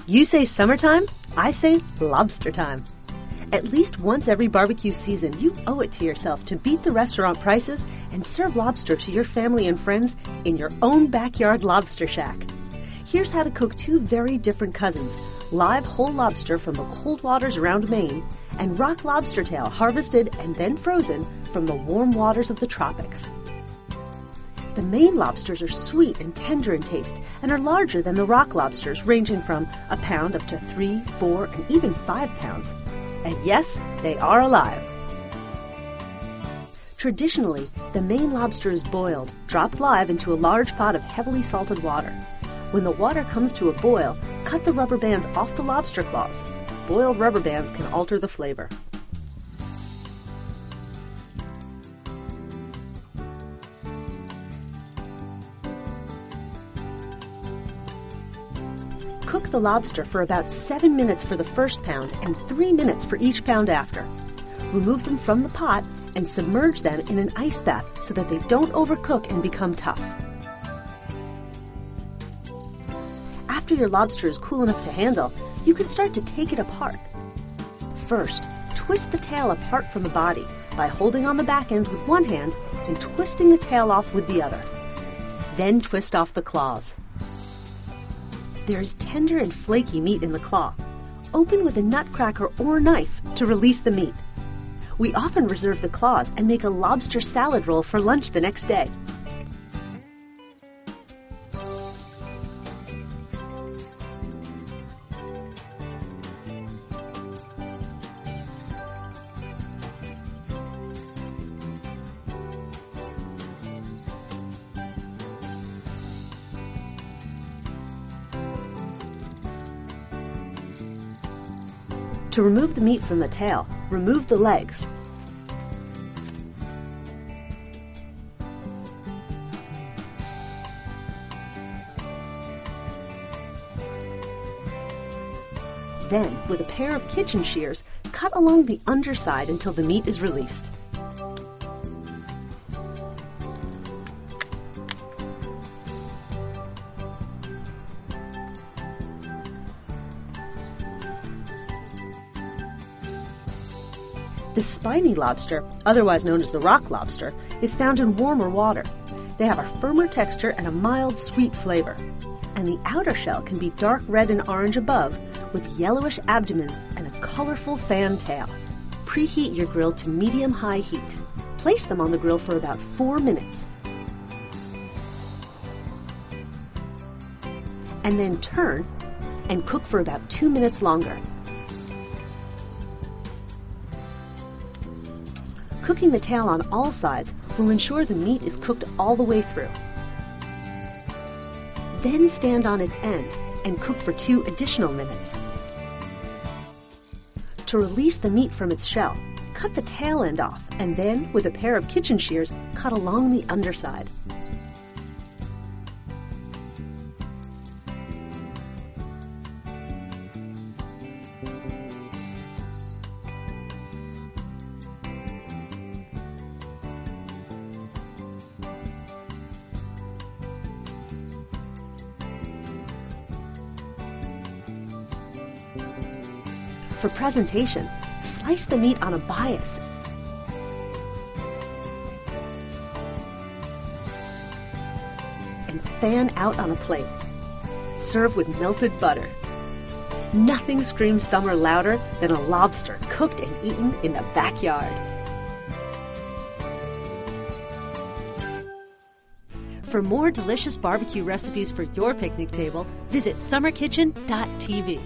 You say summertime, I say lobster time. At least once every barbecue season, you owe it to yourself to beat the restaurant prices and serve lobster to your family and friends in your own backyard lobster shack. Here's how to cook two very different cousins: live whole lobster from the cold waters around Maine and rock lobster tail harvested and then frozen from the warm waters of the tropics. The Maine lobsters are sweet and tender in taste and are larger than the rock lobsters, ranging from a pound up to 3, 4, and even 5 pounds. And yes, they are alive. Traditionally, the Maine lobster is boiled, dropped live into a large pot of heavily salted water. When the water comes to a boil, cut the rubber bands off the lobster claws. Boiled rubber bands can alter the flavor. Cook the lobster for about 7 minutes for the first pound and 3 minutes for each pound after. Remove them from the pot and submerge them in an ice bath so that they don't overcook and become tough. After your lobster is cool enough to handle, you can start to take it apart. First, twist the tail apart from the body by holding on the back end with one hand and twisting the tail off with the other. Then twist off the claws. There is tender and flaky meat in the claw. Open with a nutcracker or knife to release the meat. We often reserve the claws and make a lobster salad roll for lunch the next day. To remove the meat from the tail, remove the legs. Then, with a pair of kitchen shears, cut along the underside until the meat is released. The spiny lobster, otherwise known as the rock lobster, is found in warmer water. They have a firmer texture and a mild, sweet flavor. And the outer shell can be dark red and orange above, with yellowish abdomens and a colorful fan tail. Preheat your grill to medium-high heat. Place them on the grill for about 4 minutes. And then turn and cook for about 2 minutes longer. Cooking the tail on all sides will ensure the meat is cooked all the way through. Then stand on its end and cook for 2 additional minutes. To release the meat from its shell, cut the tail end off and then, with a pair of kitchen shears, cut along the underside. For presentation, slice the meat on a bias and fan out on a plate. Serve with melted butter. Nothing screams summer louder than a lobster cooked and eaten in the backyard. For more delicious barbecue recipes for your picnic table, visit summerkitchen.tv.